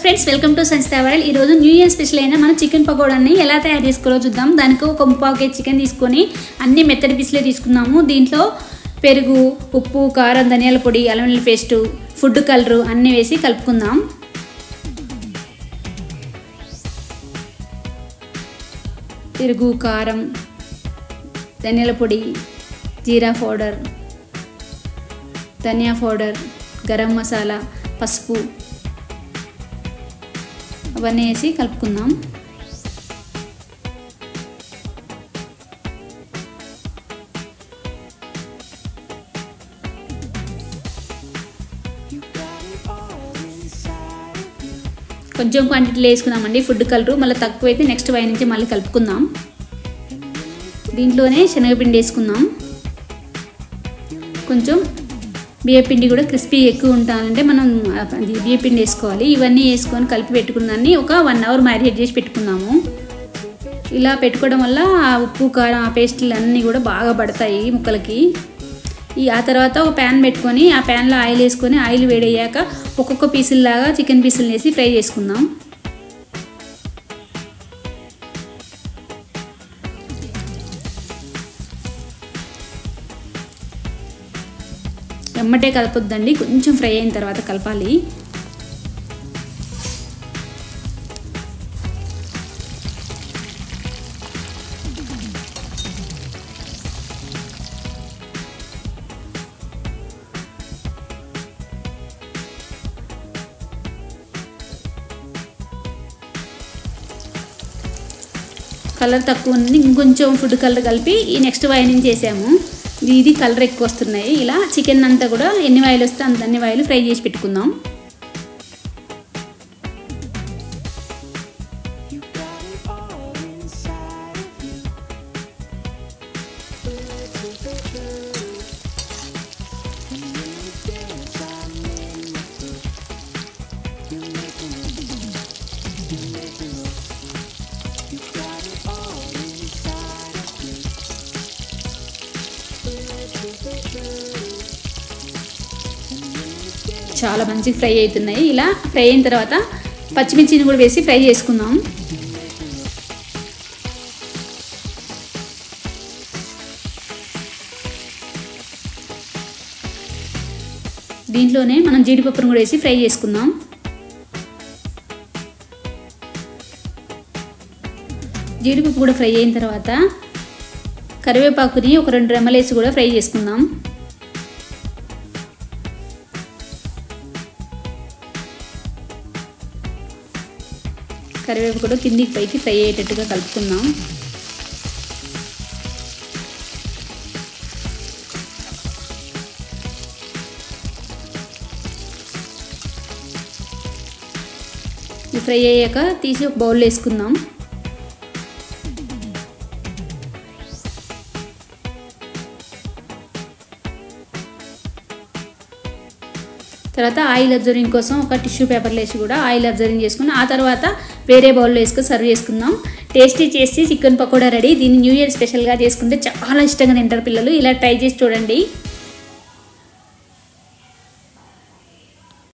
Friends welcome to సంచిత world. ఈరోజు new year special అయిన మన చికెన్ పకోడాని ఎలా తయారు చేసుకోవాలో చూద్దాం. దానికి ఒక 3/4 కేజీ చికెన్ తీసుకొని అన్ని మెత్తటి పీసులే తీసుకుందాము. దీంట్లో పెరుగు, ఉప్పు, కారం, ధనియాల పొడి, అల్లం వెల్లుల్లి పేస్టు, ఫుడ్ కలరు అన్నీ వేసి కలుపుకుందాం. పెరుగు, కారం, ధనియాల పొడి, జీరా పౌడర్, ధనియా పౌడర్, గరం మసాలా, పసుపు అవన్నీ వేసి కలుపుకుందాం. కొంచెం క్వాంటిటీలో వేసుకుందామండి ఫుడ్ కలరు. మళ్ళీ తక్కువైతే నెక్స్ట్ వై నుంచి మళ్ళీ కలుపుకుందాం. దీంట్లోనే శనగపిండి వేసుకుందాం. కొంచెం బియ్యపిండి కూడా క్రిస్పీ ఎక్కువ ఉండాలంటే మనం బియ్యపిండి వేసుకోవాలి. ఇవన్నీ వేసుకొని కలిపి పెట్టుకున్నాన్ని ఒక 1 అవర్ మ్యారినేట్ చేసి పెట్టుకుందాము. ఇలా పెట్టుకోవడం వల్ల ఉప్పు, కారం, ఆ పేస్టులు అన్నీ కూడా బాగా పడతాయి ముక్కలకి. ఆ తర్వాత ఒక ప్యాన్ పెట్టుకొని ఆ ప్యాన్లో ఆయిల్ వేసుకొని ఆయిల్ వేడయ్యాక ఒక్కొక్క పీసుల్లాగా చికెన్ పీసులు వేసి ఫ్రై చేసుకుందాం. ఎమ్మటే కలపొద్దండి, కొంచెం ఫ్రై అయిన తర్వాత కలపాలి. కలర్ తక్కువ ఉంది, ఇంకొంచెం ఫుడ్ కలర్ కలిపి ఈ నెక్స్ట్ వైనింగ్ చేసాము. ఇది కలర్ ఎక్కువ వస్తున్నాయి. ఇలా చికెన్ అంతా కూడా ఎన్ని వాయిలు వస్తే అన్ని వాయిలు ఫ్రై చేసి పెట్టుకుందాం. చాలా మంచిగా ఫ్రై అవుతున్నాయి. ఇలా ఫ్రై అయిన తర్వాత పచ్చిమిర్చిని కూడా వేసి ఫ్రై చేసుకుందాం. దీంట్లోనే మనం జీడిపప్పును కూడా వేసి ఫ్రై చేసుకుందాం. జీడిపప్పు కూడా ఫ్రై అయిన తర్వాత కరివేపాకుని ఒక 2 రెమ్మలు వేసి కూడా ఫ్రై చేసుకుందాం. కరివేపాకు కూడా కిందికి పైకి ఫ్రై అయ్యేటట్టుగా కలుపుకుందాం. ఇది ఫ్రై అయ్యాక తీసి ఒక బౌల్లో వేసుకుందాం. తర్వాత ఆయిల్ అబ్జర్వింగ్ కోసం ఒక టిష్యూ పేపర్లో వేసి కూడా ఆయిల్ అబ్జర్వింగ్ చేసుకుని ఆ తర్వాత వేరే బౌల్లో వేసుకొని సర్వ్ చేసుకుందాం. Tasty chicken pakoda ready. దీన్ని న్యూ ఇయర్ స్పెషల్గా చేసుకుంటే చాలా ఇష్టంగా తింటారు పిల్లలు. ఇలా ట్రై చేసి చూడండి.